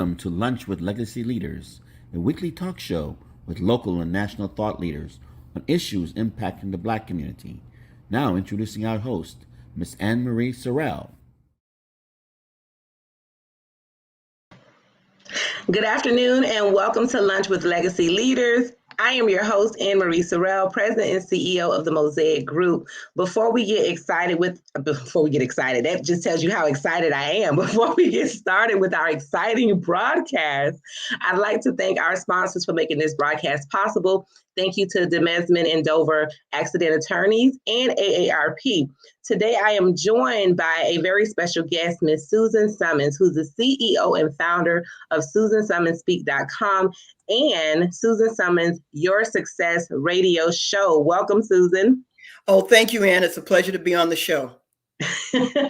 Welcome to Lunch with Legacy Leaders, a weekly talk show with local and national thought leaders on issues impacting the Black community. Now introducing our host, Miss Anne Marie Sorrell. Good afternoon and welcome to Lunch with Legacy Leaders. I am your host, Anne Marie Sorrell, President and CEO of the Mosaic Group. Before we get excited, that just tells you how excited I am. Before we get started with our exciting broadcast, I'd like to thank our sponsors for making this broadcast possible. Thank you to Demesman and Dover Accident Attorneys and AARP. Today, I am joined by a very special guest, Ms. Susan Summons, who's the CEO and founder of SusanSummonsSpeak.com and Susan Summons Your Success Radio Show. Welcome, Susan. Oh, thank you, Ann. It's a pleasure to be on the show.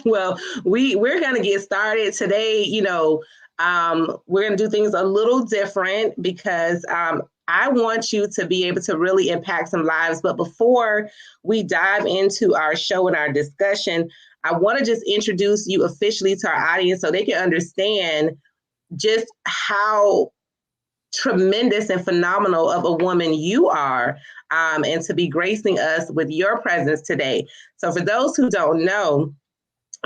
Well, we're going to get started today. We're going to do things a little different because I want you to be able to really impact some lives. But before we dive into our show and our discussion, I want to just introduce you officially to our audience so they can understand just how tremendous and phenomenal of a woman you are, and to be gracing us with your presence today. So for those who don't know,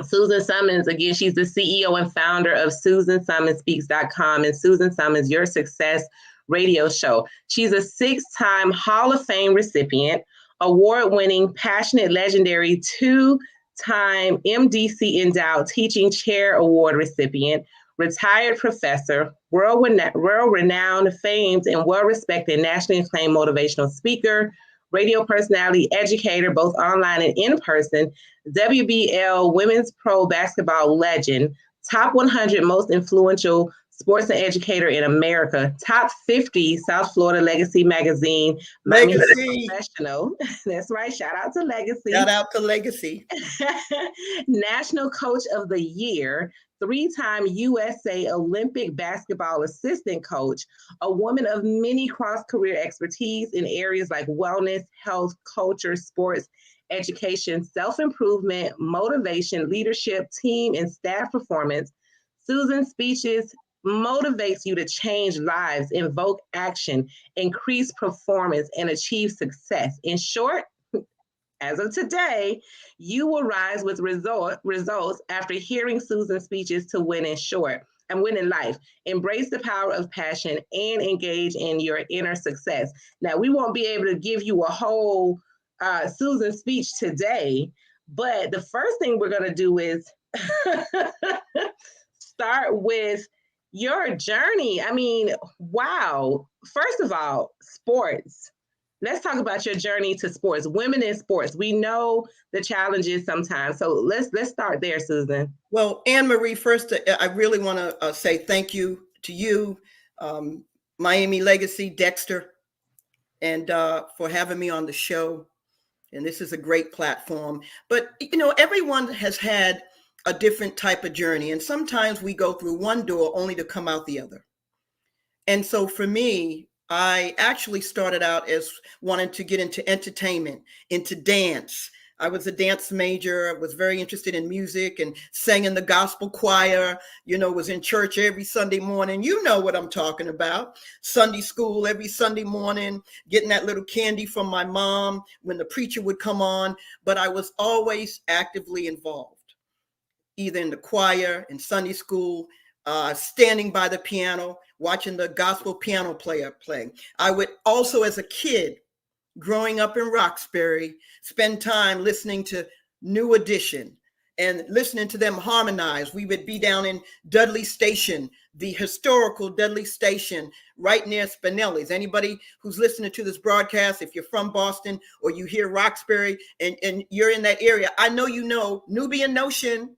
Susan Summons, again, she's the CEO and founder of SusanSummonsSpeaks.com and Susan Summons Your Success Radio Show. She's a 6-time Hall of Fame recipient, award-winning, passionate, legendary, 2-time MDC Endowed Teaching Chair Award recipient, retired professor, world-renowned, famed, and well-respected nationally acclaimed motivational speaker, radio personality, educator, both online and in person, WBL Women's Pro Basketball legend, top 100 most influential sports and educator in America, top 50 South Florida Legacy Magazine, Legacy Professional. That's right. Shout out to Legacy. Shout out to Legacy. National Coach of the Year, 3-time USA Olympic basketball assistant coach, a woman of many cross-career expertise in areas like wellness, health, culture, sports, education, self-improvement, motivation, leadership, team, and staff performance. Susan's speeches motivates you to change lives, invoke action, increase performance, and achieve success. In short, as of today, you will rise with results after hearing Susan's speeches to win in short and win in life. Embrace the power of passion and engage in your inner success. Now, we won't be able to give you a whole Susan speech today, but the first thing we're going to do is start with your journey. I mean, wow. First of all, sports. Let's talk about your journey to sports, women in sports. We know the challenges sometimes. So let's start there, Susan. Well, Anne Marie, first, I really want to say thank you to you, Miami Legacy, Dexter, and for having me on the show. And this is a great platform. But, everyone has had a different type of journey. And sometimes we go through one door only to come out the other. And so for me, I actually started out as wanting to get into entertainment, into dance. I was a dance major. I was very interested in music and sang in the gospel choir, was in church every Sunday morning. You know what I'm talking about. Sunday school every Sunday morning, getting that little candy from my mom when the preacher would come on. But I was always actively involved, either in the choir, in Sunday school, standing by the piano, watching the gospel piano player play. I would also, as a kid, growing up in Roxbury, spend time listening to New Edition and listening to them harmonize. We would be down in Dudley Station, the historical Dudley Station, right near Spinelli's. Anybody who's listening to this broadcast, if you're from Boston or you hear Roxbury and you're in that area, I know you know Nubian Notion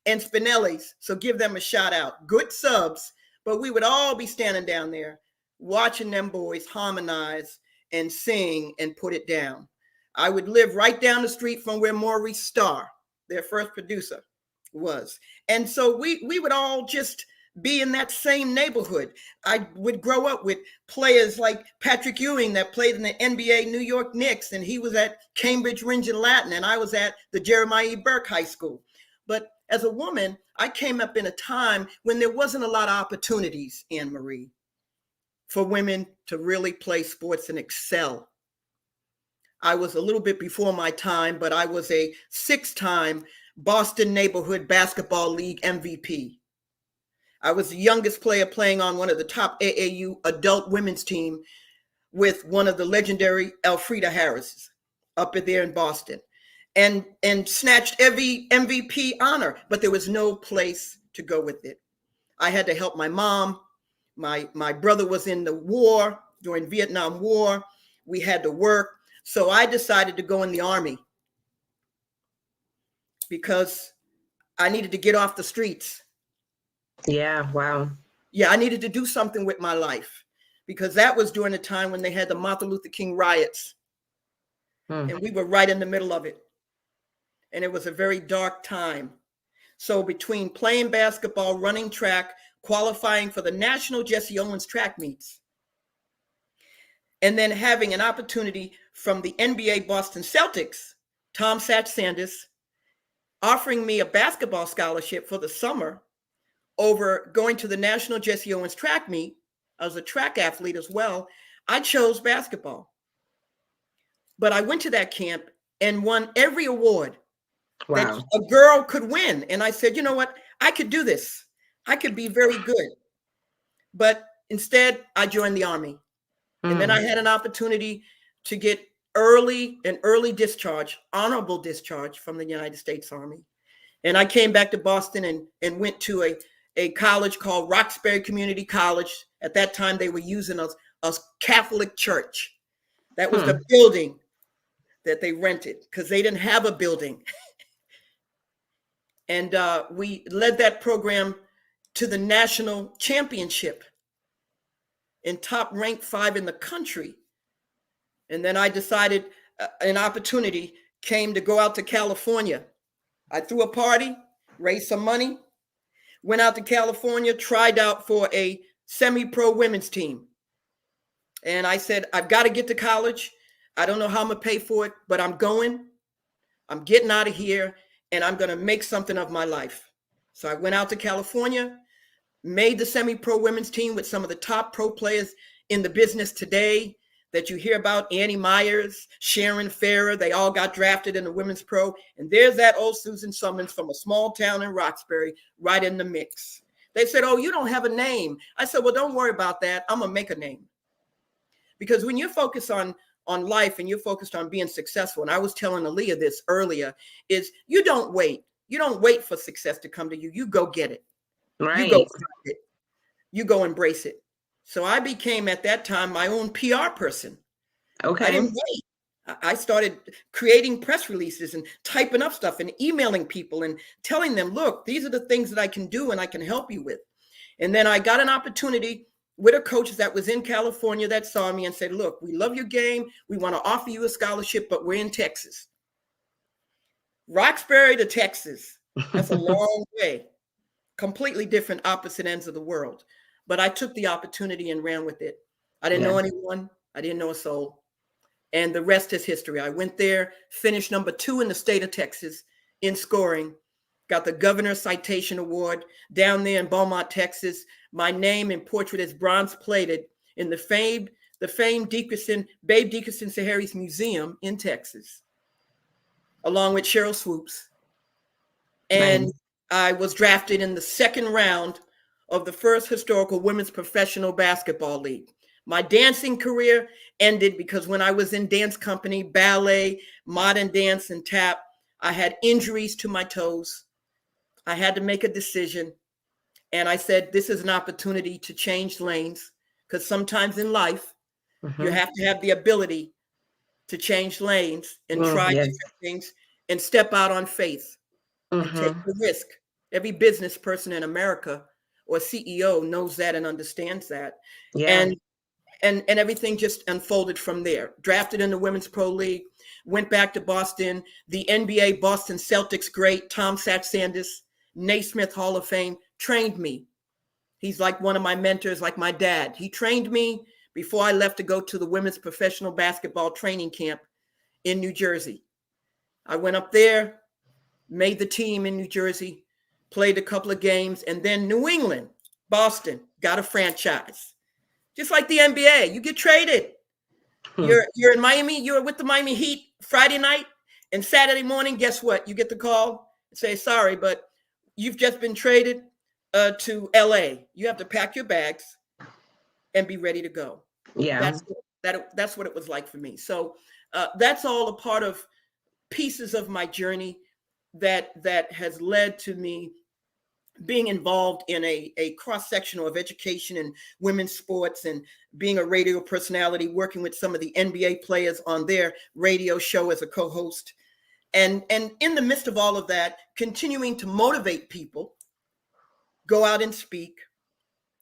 and Spinelli's. So give them a shout out. Good subs. But we would all be standing down there watching them boys harmonize and sing and put it down. I would live right down the street from where Maurice Starr, their first producer, was. And so we would all just be in that same neighborhood. I would grow up with players like Patrick Ewing that played in the NBA New York Knicks, and he was at Cambridge Ringen Latin, and I was at the Jeremiah E. Burke High School. But as a woman, I came up in a time when there wasn't a lot of opportunities, Anne Marie, for women to really play sports and excel. I was a little bit before my time, but I was a 6-time Boston Neighborhood Basketball League MVP. I was the youngest player playing on one of the top AAU adult women's team with one of the legendary Elfrida Harris up there in Boston, and snatched every MVP honor, but there was no place to go with it. I had to help my mom. My brother was in the war, during Vietnam War. We had to work. So I decided to go in the Army because I needed to get off the streets. Yeah, wow. Yeah, I needed to do something with my life because that was during the time when they had the Martin Luther King riots. And we were right in the middle of it. And it was a very dark time. So between playing basketball, running track, qualifying for the national Jesse Owens track meets, and then having an opportunity from the NBA Boston Celtics, Tom Sanders, offering me a basketball scholarship for the summer over going to the national Jesse Owens track meet. I was a track athlete as well. I chose basketball. But I went to that camp and won every award that a girl could win. And I said, you know what? I could do this. I could be very good. But instead, I joined the Army. And then I had an opportunity to get early discharge, honorable discharge from the United States Army. And I came back to Boston and went to a college called Roxbury Community College. At that time, they were using a Catholic church. That was the building that they rented because they didn't have a building. And we led that program to the national championship in top ranked 5 in the country. And then I decided an opportunity came to go out to California. I threw a party, raised some money, went out to California, tried out for a semi-pro women's team. And I said, I've got to get to college. I don't know how I'm going to pay for it, but I'm going. I'm getting out of here, and I'm going to make something of my life. So I went out to California, made the semi-pro women's team with some of the top pro players in the business today that you hear about, Annie Myers, Sharon Farrer. They all got drafted in the women's pro. And there's that old Susan Summons from a small town in Roxbury right in the mix. They said, oh, you don't have a name. I said, well, don't worry about that. I'm going to make a name. Because when you're focused on life and you're focused on being successful, and I was telling Aaliyah this earlier, is you don't wait. You don't wait for success to come to you. You go get it. Right. You go find it. You go embrace it. So I became at that time my own PR person. Okay. I didn't wait. I started creating press releases and typing up stuff and emailing people and telling them, look, these are the things that I can do and I can help you with. And then I got an opportunity with a coach that was in California that saw me and said, look, we love your game. We want to offer you a scholarship, but we're in Texas. Roxbury to Texas. That's a long way. Completely different opposite ends of the world. But I took the opportunity and ran with it. I didn't know anyone. I didn't know a soul. And the rest is history. I went there, finished number 2 in the state of Texas in scoring, got the Governor's Citation Award down there in Beaumont, Texas. My name and portrait is bronze plated in the famed Babe Dickerson Sahari's Museum in Texas, along with Cheryl Swoops. And I was drafted in the second round of the first historical women's professional basketball league. My dancing career ended because when I was in dance company, ballet, modern dance, and tap, I had injuries to my toes. I had to make a decision. And I said, this is an opportunity to change lanes, because sometimes in life, you have to have the ability to change lanes and try different things and step out on faith and take the risk. Every business person in America or CEO knows that and understands that. And everything just unfolded from there. Drafted in the Women's Pro League, went back to Boston. The NBA Boston Celtics great Tom Sanders, Naismith Hall of Fame, trained me. He's like one of my mentors, like my dad. He trained me before I left to go to the women's professional basketball training camp in New Jersey. I went up there, made the team in New Jersey, played a couple of games, and then New England, Boston, got a franchise. Just like the NBA, you get traded. You're in Miami, you're with the Miami Heat Friday night, and Saturday morning, guess what? You get the call and say, sorry, but you've just been traded to LA. You have to pack your bags and be ready to go. Yeah. That's what it was like for me. So that's all a part of pieces of my journey that has led to me being involved in a cross-section of education and women's sports, and being a radio personality, working with some of the NBA players on their radio show as a co-host. And in the midst of all of that, continuing to motivate people, go out and speak.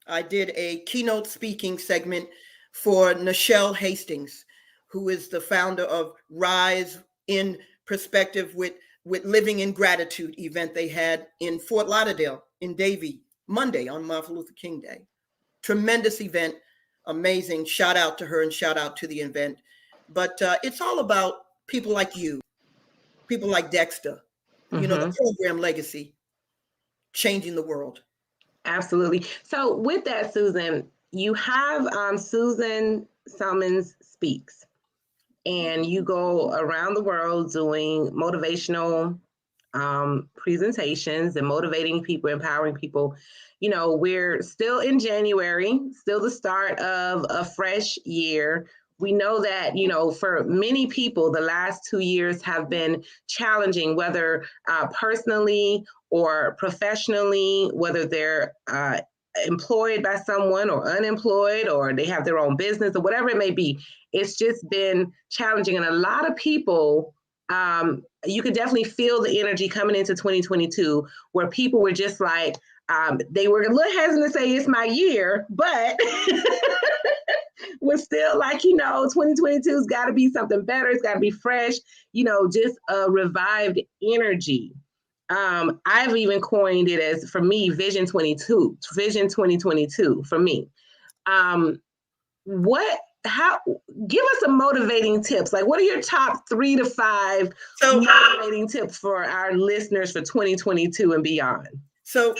I did a keynote speaking segment for Nichelle Hastings, who is the founder of Rise in Perspective with Living in Gratitude event they had in Fort Lauderdale in Davie Monday on Martin Luther King Day. Tremendous event, amazing. Shout out to her and shout out to the event. But it's all about people like you, people like Dexter, the program legacy, changing the world. Absolutely. So with that, Susan, you have Susan Summons Speaks, and you go around the world doing motivational presentations and motivating people, empowering people. We're still in January, still the start of a fresh year. We know that, for many people, the last 2 years have been challenging, whether personally or professionally, whether they're employed by someone or unemployed, or they have their own business or whatever it may be. It's just been challenging. And a lot of people, you could definitely feel the energy coming into 2022, where people were just like, they were a little hesitant to say it's my year, but we're still like, 2022's got to be something better. It's got to be fresh, just a revived energy. I've even coined it as, for me, Vision 2022 for me. Give us some motivating tips. Like, what are your top 3 to 5 motivating tips for our listeners for 2022 and beyond? So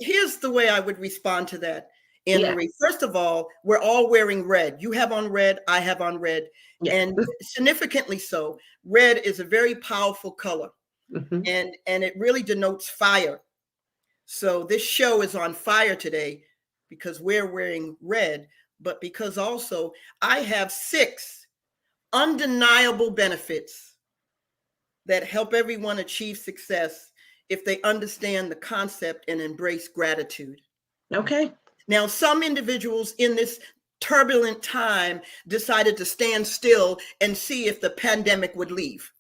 here's the way I would respond to that, Anne-Marie. Yeah. First of all, we're all wearing red. You have on red, I have on red. Yeah. And significantly so, red is a very powerful color. Mm-hmm. And it really denotes fire. So this show is on fire today because we're wearing red, but because also I have 6 undeniable benefits that help everyone achieve success if they understand the concept and embrace gratitude. Okay. Now, some individuals in this turbulent time decided to stand still and see if the pandemic would leave.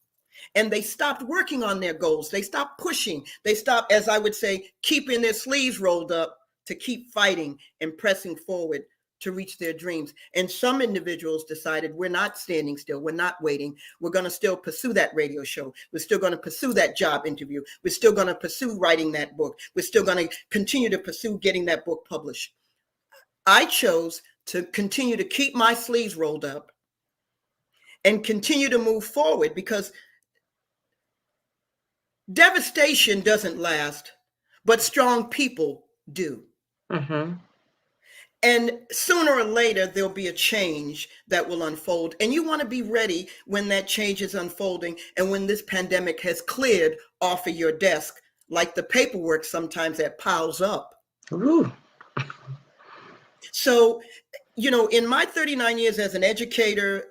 And they stopped working on their goals. They stopped pushing. They stopped, as I would say, keeping their sleeves rolled up to keep fighting and pressing forward to reach their dreams. And some individuals decided, we're not standing still. We're not waiting. We're going to still pursue that radio show. We're still going to pursue that job interview. We're still going to pursue writing that book. We're still going to continue to pursue getting that book published. I chose to continue to keep my sleeves rolled up and continue to move forward, because devastation doesn't last, but strong people do. Mm-hmm. And sooner or later, there'll be a change that will unfold. And you want to be ready when that change is unfolding and when this pandemic has cleared off of your desk, like the paperwork sometimes that piles up. Ooh. So, in my 39 years as an educator,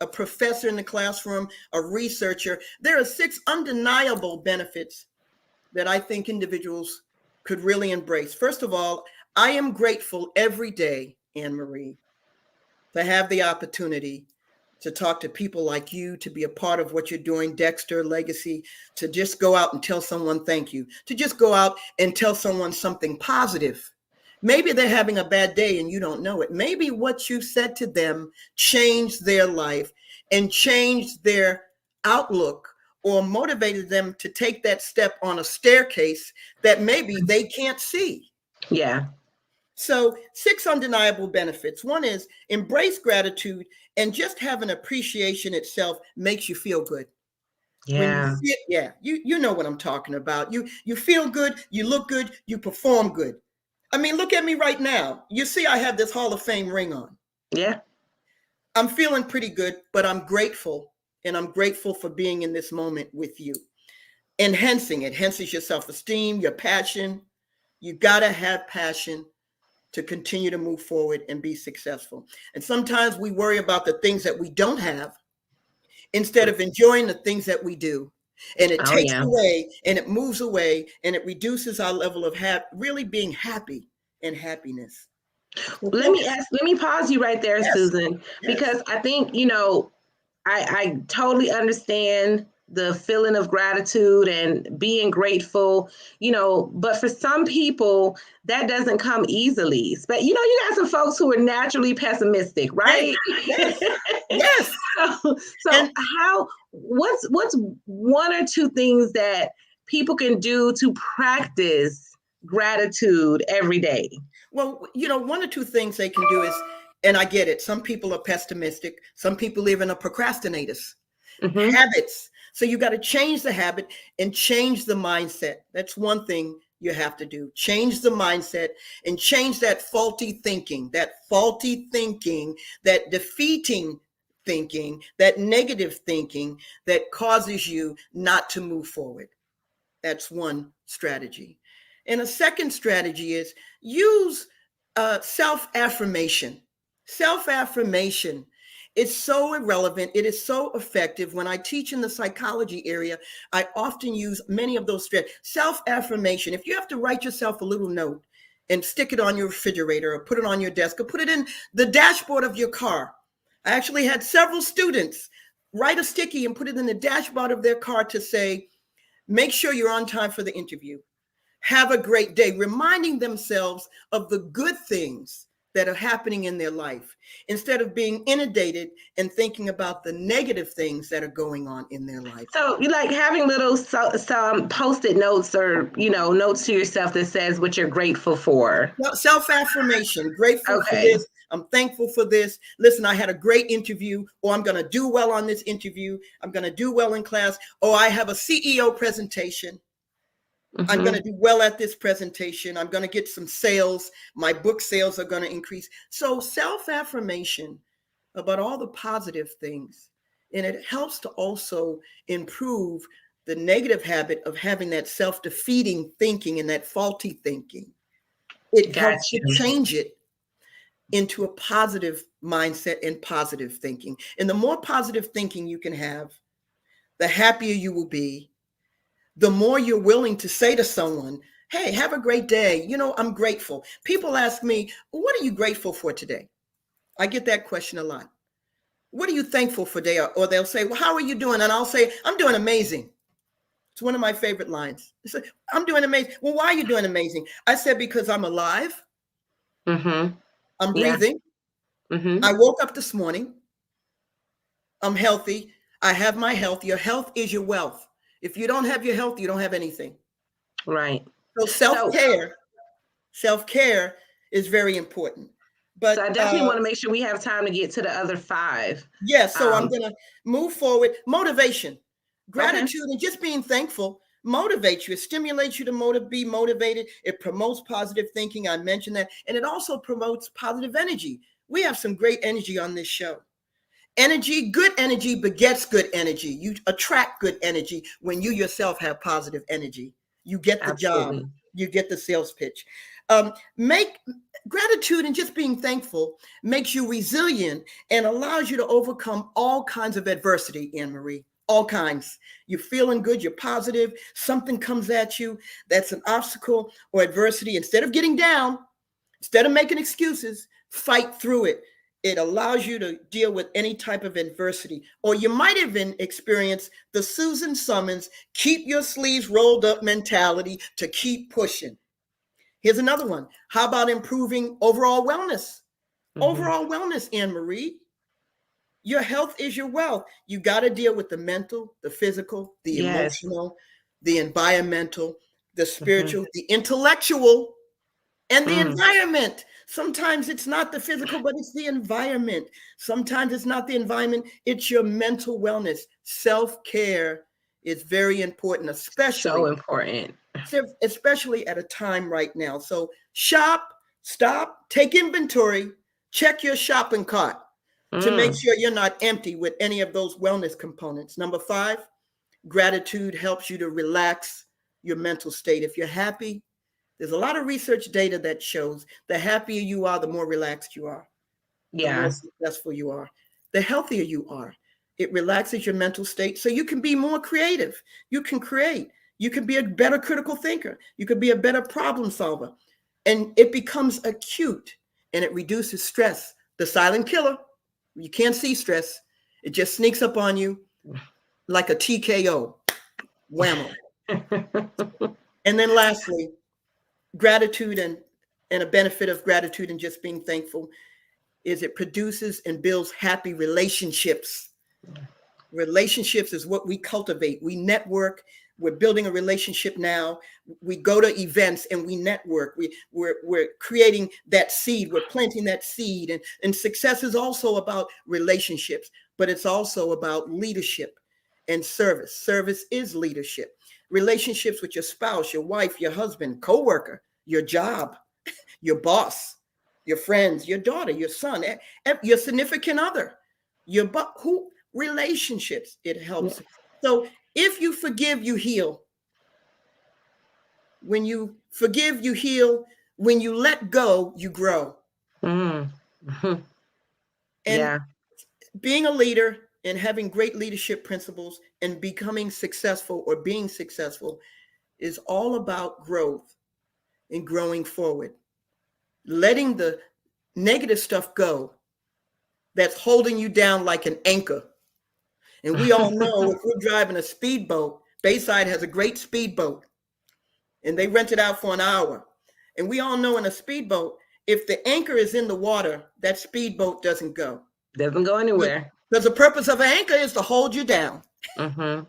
a professor in the classroom, a researcher, there are 6 undeniable benefits that I think individuals could really embrace. First of all, I am grateful every day, Anne-Marie, to have the opportunity to talk to people like you, to be a part of what you're doing, Dexter Legacy, to just go out and tell someone thank you, to just go out and tell someone something positive. Maybe they're having a bad day and you don't know it. Maybe what you said to them changed their life and changed their outlook, or motivated them to take that step on a staircase that maybe they can't see. Yeah. So 6 undeniable benefits. One is embrace gratitude, and just have an appreciation itself makes you feel good. When you Yeah. feel, yeah, you know what I'm talking about. You feel good, you look good, you perform good. I mean, look at me right now. You see, I have this Hall of Fame ring on. Yeah. I'm feeling pretty good, but I'm grateful. And I'm grateful for being in this moment with you. Enhancing it enhances your self-esteem, your passion. You got to have passion to continue to move forward and be successful. And sometimes we worry about the things that we don't have instead of enjoying the things that we do. And it Oh takes yeah. away and it moves away and it reduces our level of really being happy and happiness. So focus. Let me pause you right there, Yes, Susan, yes. because I think, I totally understand the feeling of gratitude and being grateful, but for some people that doesn't come easily. But you got some folks who are naturally pessimistic, Yes, right? yes, yes. So And what's one or two things that people can do to practice gratitude every day? well, one or two things they can do is, and I get it, some people are pessimistic, some people even are procrastinators. Mm-hmm. Habits. So you got to change the habit and change the mindset. That's one thing you have to do. Change the mindset and change that faulty thinking, that defeating thinking, that negative thinking that causes you not to move forward. That's one strategy. And a second strategy is use self-affirmation. Self-affirmation is so irrelevant. It is so effective. When I teach in the psychology area, I often use many of those strategies. Self-affirmation. If you have to write yourself a little note and stick it on your refrigerator or put it on your desk or put it in the dashboard of your car. I actually had several students write a sticky and put it in the dashboard of their car to say, make sure you're on time for the interview. Have a great day, reminding themselves of the good things that are happening in their life instead of being inundated and thinking about the negative things that are going on in their life. So you like having little some post-it notes or notes to yourself that says what you're grateful for. Self-affirmation, grateful for Okay. this. I'm thankful for this. Listen, I had a great interview, or I'm going to do well on this interview. I'm going to do well in class, or I have a CEO presentation. I'm going Mm-hmm. to do well at this presentation. I'm going to get some sales. My book sales are going to increase. So self-affirmation about all the positive things. And it helps to also improve the negative habit of having that self-defeating thinking and that faulty thinking. It Got helps to you. change it into a positive mindset and positive thinking. And the more positive thinking you can have, the happier you will be, the more you're willing to say to someone, hey, have a great day. I'm grateful. People ask me, what are you grateful for today? I get that question a lot. What are you thankful for today? Or they'll say, well, how are you doing? And I'll say, I'm doing amazing. It's one of my favorite lines. They say, I'm doing amazing. Well, why are you doing amazing? I said, because I'm alive. Mm-hmm. I'm Yeah. breathing. Mm-hmm. I woke up this morning. I'm healthy. I have my health. Your health is your wealth. If you don't have your health, you don't have anything. Right. So So self-care is very important. so I But definitely want to make sure we have time to get to the other five. yes, so I'm Um, going to move forward. Motivation, okay. gratitude, and just being thankful motivates you. It stimulates you to be motivated. It promotes positive thinking. I mentioned that. And it also promotes positive energy. We have some great energy on this show. Good energy begets good energy. You attract good energy when you yourself have positive energy. You get the job, Absolutely. you get the sales pitch. Make gratitude and just being thankful makes you resilient and allows you to overcome all kinds of adversity, Anne Marie. All kinds. You're feeling good, you're positive, something comes at you that's an obstacle or adversity. Instead of getting down, instead of making excuses, fight through it. It allows you to deal with any type of adversity. Or you might even experience the Susan Summons, keep your sleeves rolled up mentality to keep pushing. Here's another one. How about improving overall wellness? Mm-hmm. Overall wellness, Anne Marie. Your health is your wealth. You got to deal with the mental, the physical, the Yes. emotional, the environmental, the Mm-hmm. spiritual, the intellectual, and the Mm. environment. Sometimes it's not the physical, but it's the environment. Sometimes it's not the environment, it's your mental wellness. Self-care is very important, So important. especially at a time right now. So shop, stop, take inventory, check your shopping cart to make sure you're not empty with any of those wellness components. Number 5, gratitude helps you to relax your mental state. If you're happy, there's a lot of research data that shows the happier you are, the more relaxed you are, the more successful you are, the healthier you are. It relaxes your mental state so you can be more creative. You can create. You can be a better critical thinker. You could be a better problem solver. And it becomes acute and it reduces stress. The silent killer. You can't see stress. It just sneaks up on you like a TKO. Whammo. And then lastly, gratitude and a benefit of gratitude and just being thankful is it produces and builds happy relationships. Relationships is what we cultivate. We network. We're building a relationship now. We go to events and we network. We're creating that seed. We're planting that seed. And success is also about relationships, but it's also about leadership and service. Service is leadership. Relationships with your spouse, your wife, your husband, coworker, your job, your boss, your friends, your daughter, your son, your significant other, relationships, it helps. So if you forgive, you heal. When you forgive, you heal. When you let go, you grow. Mm-hmm. And being a leader and having great leadership principles and becoming successful or being successful is all about growth and growing forward. Letting the negative stuff go that's holding you down like an anchor. And we all know if we're driving a speedboat, Bayside has a great speedboat and they rent it out for an hour. And we all know in a speedboat, if the anchor is in the water, that speedboat doesn't go. Doesn't go anywhere. Because the purpose of an anchor is to hold you down. Mm-hmm.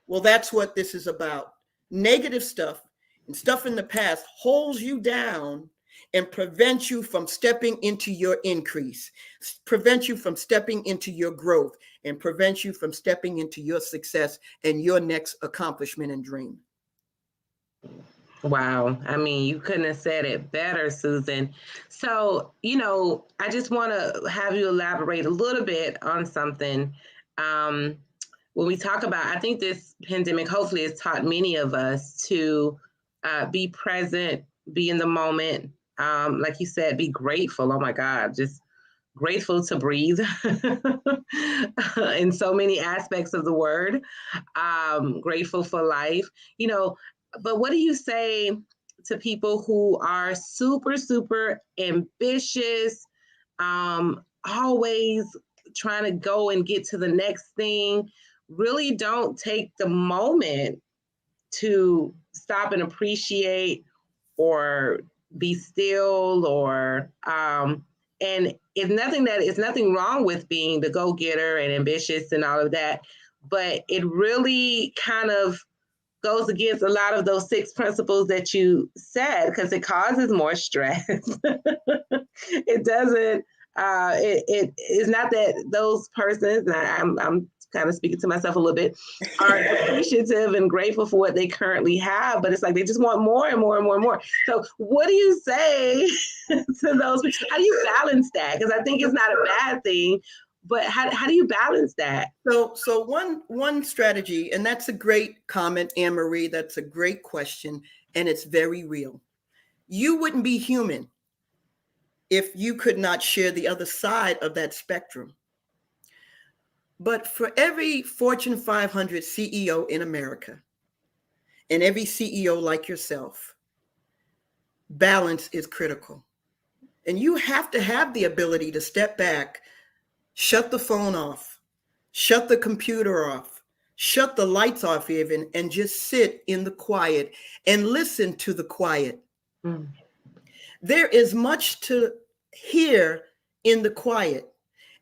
Well, that's what this is about. Negative stuff and stuff in the past holds you down and prevents you from stepping into your increase, prevents you from stepping into your growth, and prevents you from stepping into your success and your next accomplishment and dream. Wow. I mean, you couldn't have said it better, Susan. So, I just want to have you elaborate a little bit on something. When we talk about, I think this pandemic hopefully has taught many of us to be present, be in the moment. Like you said, be grateful. Oh my God, just grateful to breathe in so many aspects of the word. Grateful for life, but what do you say to people who are super, super ambitious, always trying to go and get to the next thing, really don't take the moment to stop and appreciate or be still or and it's nothing wrong with being the go-getter and ambitious and all of that, but it really kind of goes against a lot of those 6 principles that you said because it causes more stress. It doesn't. It is not that those persons. I'm kind of speaking to myself a little bit, are appreciative and grateful for what they currently have, but it's like they just want more and more and more and more. So what do you say to those? How do you balance that? Because I think it's not a bad thing, but how do you balance that? So one strategy, and that's a great comment, Anne-Marie, that's a great question, and it's very real. You wouldn't be human if you could not share the other side of that spectrum. But for every Fortune 500 CEO in America, and every CEO like yourself, balance is critical. And you have to have the ability to step back, shut the phone off, shut the computer off, shut the lights off even, and just sit in the quiet and listen to the quiet. Mm. There is much to hear in the quiet.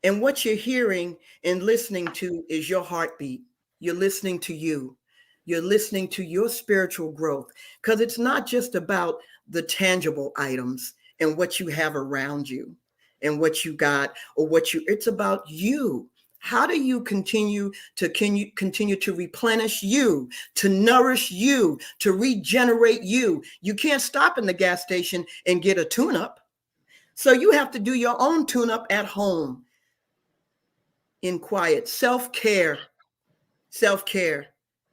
And what you're hearing and listening to is your heartbeat. You're listening to you. You're listening to your spiritual growth, because it's not just about the tangible items and what you have around you and what you got or it's about you. How do you continue to replenish you, to nourish you, to regenerate you? You can't stop in the gas station and get a tune-up. So you have to do your own tune-up at home in quiet. Self-care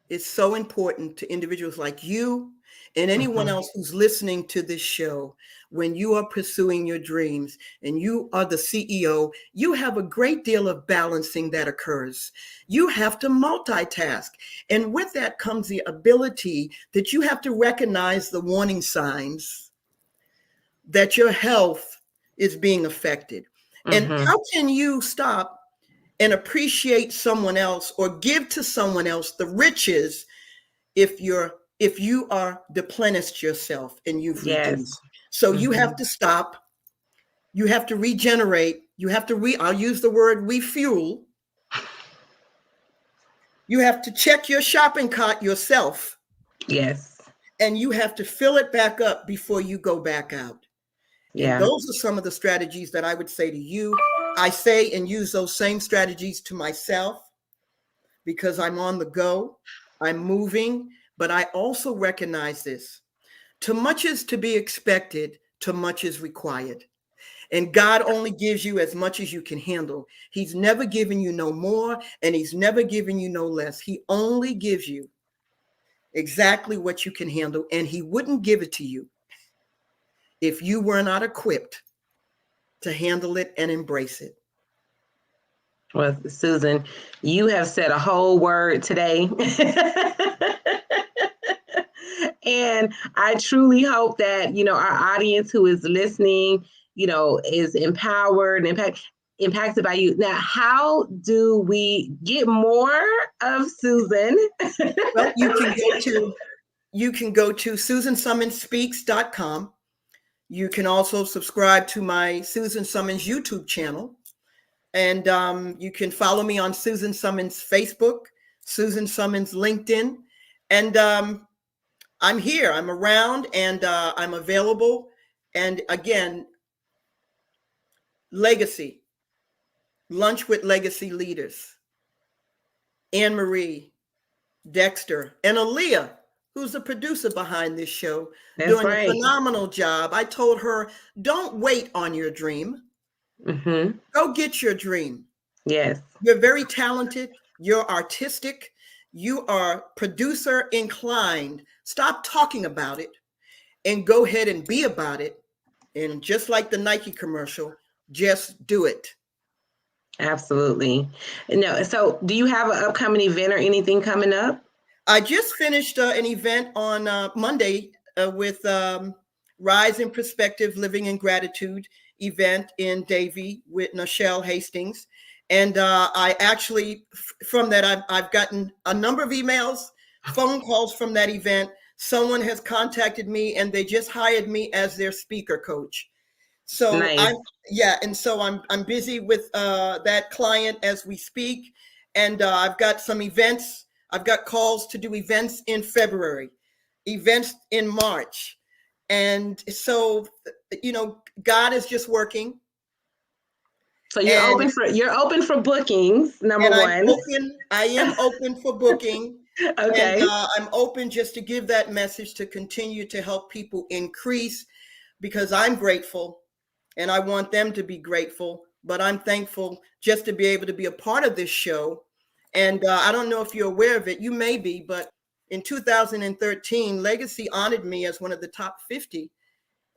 is so important to individuals like you and anyone else who's listening to this show. When you are pursuing your dreams and you are the CEO, you have a great deal of balancing that occurs. You have to multitask. And with that comes the ability that you have to recognize the warning signs that your health is being affected. And how can you stop and appreciate someone else or give to someone else the riches if you are deplenished yourself and you've reduced? So you have to stop, you have to regenerate, you have to I'll use the word refuel. You have to check your shopping cart yourself. Yes. And you have to fill it back up before you go back out. Yeah. And those are some of the strategies that I would say to you. I say and use those same strategies to myself because I'm on the go, I'm moving, but I also recognize this. Too much is to be expected, too much is required. And God only gives you as much as you can handle. He's never given you no more, and he's never given you no less. He only gives you exactly what you can handle, and he wouldn't give it to you if you were not equipped to handle it and embrace it. Well, Susan, you have said a whole word today. And I truly hope that, our audience who is listening, is empowered and impacted by you. Now, how do we get more of Susan? Well, you can go to SusanSummonsSpeaks.com. You can also subscribe to my Susan Summons YouTube channel. And you can follow me on Susan Summons Facebook, Susan Summons LinkedIn. And I'm here, I'm around, and I'm available. And again, legacy, lunch with legacy leaders. Anne Marie, Dexter, and Aaliyah, who's the producer behind this show, doing a phenomenal job. I told her, don't wait on your dream. Go get your dream. Yes. You're very talented. You're artistic. You are producer inclined. Stop talking about it and go ahead and be about it. And just like the Nike commercial, just do it. Absolutely. No. So do you have an upcoming event or anything coming up? I just finished an event on Monday with Rise in Perspective, Living in Gratitude event in Davie with Nichelle Hastings. And I actually, from that, I've gotten a number of emails, phone calls from that event. Someone has contacted me and they just hired me as their speaker coach. So nice. I'm busy with that client as we speak. And I've got some events. I've got calls to do events in February, events in March. And so, God is just working. So you're open for bookings, number one. I am open for booking. Okay. And I'm open just to give that message to continue to help people increase, because I'm grateful and I want them to be grateful. But I'm thankful just to be able to be a part of this show. And I don't know if you're aware of it. You may be, but in 2013, Legacy honored me as one of the top 50.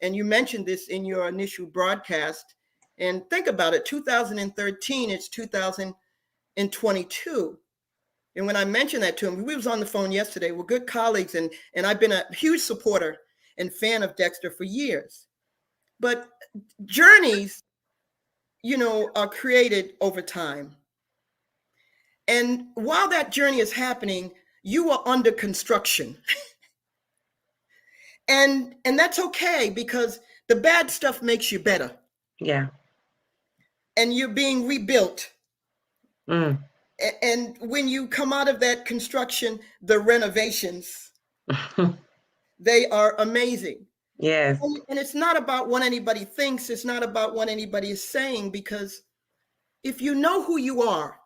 And you mentioned this in your initial broadcast. And think about it, 2013, it's 2022. And when I mentioned that to him, we was on the phone yesterday. We're good colleagues, and I've been a huge supporter and fan of Dexter for years. But journeys, are created over time. And while that journey is happening, you are under construction. and that's okay, because the bad stuff makes you better. Yeah. And you're being rebuilt. And when you come out of that construction, the renovations, they are amazing. Yes. And it's not about what anybody thinks. It's not about what anybody is saying, because if you know who you are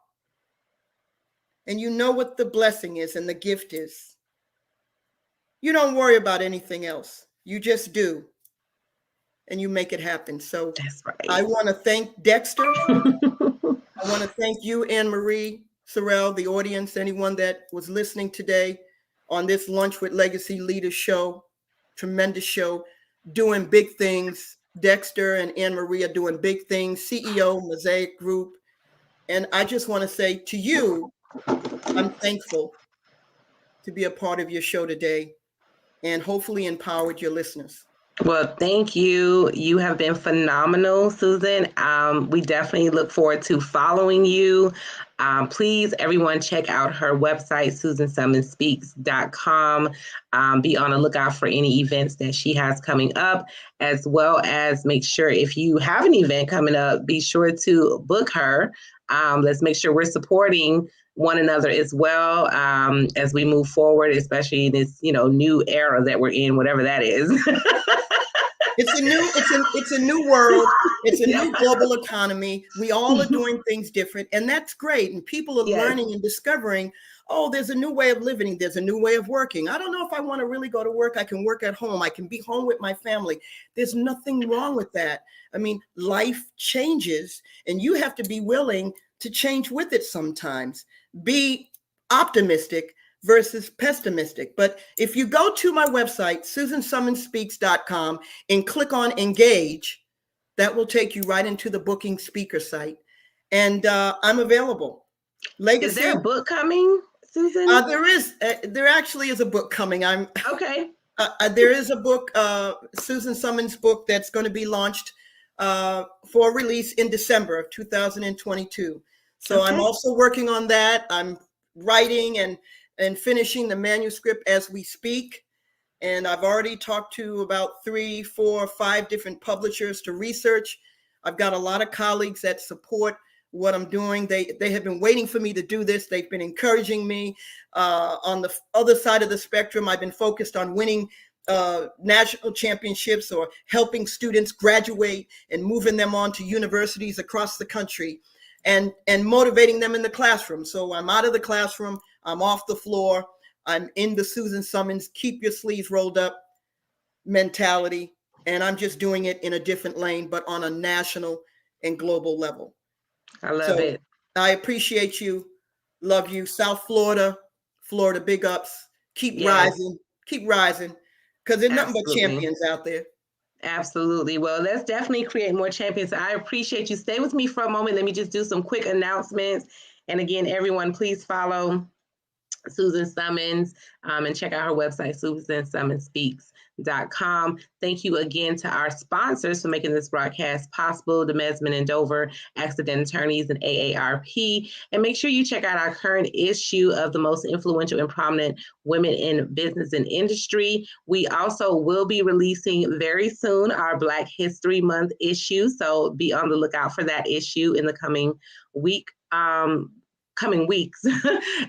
and you know what the blessing is and the gift is, you don't worry about anything else. You just do, and you make it happen. So That's I right. want to thank Dexter. I want to thank you, Anne Marie Sorrell, the audience, anyone that was listening today on this Lunch with Legacy Leaders show. Tremendous show, doing big things. Dexter and Anne Marie are doing big things, CEO, Mosaic Group. And I just want to say to you, I'm thankful to be a part of your show today and hopefully empowered your listeners. Well, thank you. You have been phenomenal, Susan. We definitely look forward to following you. Please, everyone, check out her website, susansummonspeaks.com. Be on the lookout for any events that she has coming up, as well as make sure if you have an event coming up, be sure to book her. Let's make sure we're supporting one another as well as we move forward, especially in this, new era that we're in, whatever that is. It's a new world. It's a new global economy. We all are doing things different, and that's great. And people are learning and discovering, oh, there's a new way of living. There's a new way of working. I don't know if I want to really go to work. I can work at home. I can be home with my family. There's nothing wrong with that. I mean, life changes, and you have to be willing to change with it sometimes. Be optimistic versus pessimistic. But if you go to my website, susansummonspeaks.com, and click on engage, that will take you right into the booking speaker site. And I'm available. Legacy. Is there a book coming, Susan? There actually is a book coming. Okay. There is a book, Susan Summons book, that's going to be launched for release in December of 2022. So I'm also working on that. I'm writing and finishing the manuscript as we speak. And I've already talked to about 3, 4, 5 different publishers to research. I've got a lot of colleagues that support what I'm doing. They have been waiting for me to do this. They've been encouraging me. On the other side of the spectrum, I've been focused on winning national championships or helping students graduate and moving them on to universities across the country and motivating them in the classroom. So I'm out of the classroom. I'm off the floor. I'm in the Susan Summons, keep your sleeves rolled up mentality. And I'm just doing it in a different lane, but on a national and global level. I love it. I appreciate you. Love you. South Florida, big ups. Keep rising. Keep rising. Because there's nothing but champions out there. Absolutely. Well, let's definitely create more champions. I appreciate you. Stay with me for a moment. Let me just do some quick announcements. And again, everyone, please follow Susan Summons and check out her website, susansummonspeaks.com. Thank you again to our sponsors for making this broadcast possible, the Mesman and Dover Accident Attorneys and AARP. And make sure you check out our current issue of the most influential and prominent women in business and industry. We also will be releasing very soon our Black History Month issue. So be on the lookout for that issue in the coming weeks.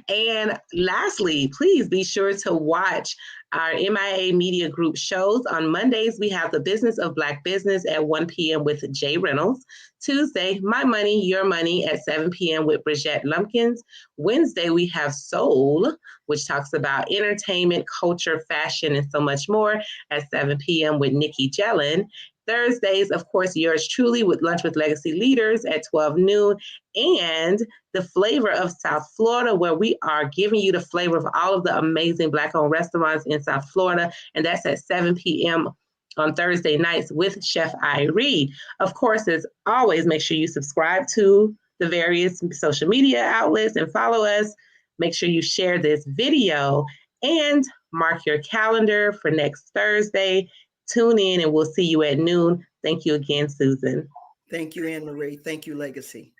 And lastly, please be sure to watch our MIA Media Group shows. On Mondays, we have The Business of Black Business at 1 p.m. with Jay Reynolds. Tuesday, My Money, Your Money at 7 p.m. with Bridgette Lumpkins. Wednesday, we have Soul, which talks about entertainment, culture, fashion, and so much more at 7 p.m. with Nikki Jellin. Thursdays, of course, yours truly with Lunch with Legacy Leaders at 12 noon, and the flavor of South Florida, where we are giving you the flavor of all of the amazing Black-owned restaurants in South Florida, and that's at 7 p.m. on Thursday nights with Chef Irene. Of course, as always, make sure you subscribe to the various social media outlets and follow us. Make sure you share this video and mark your calendar for next Thursday. Tune in and we'll see you at noon. Thank you again, Susan. Thank you, Anne Marie. Thank you, Legacy.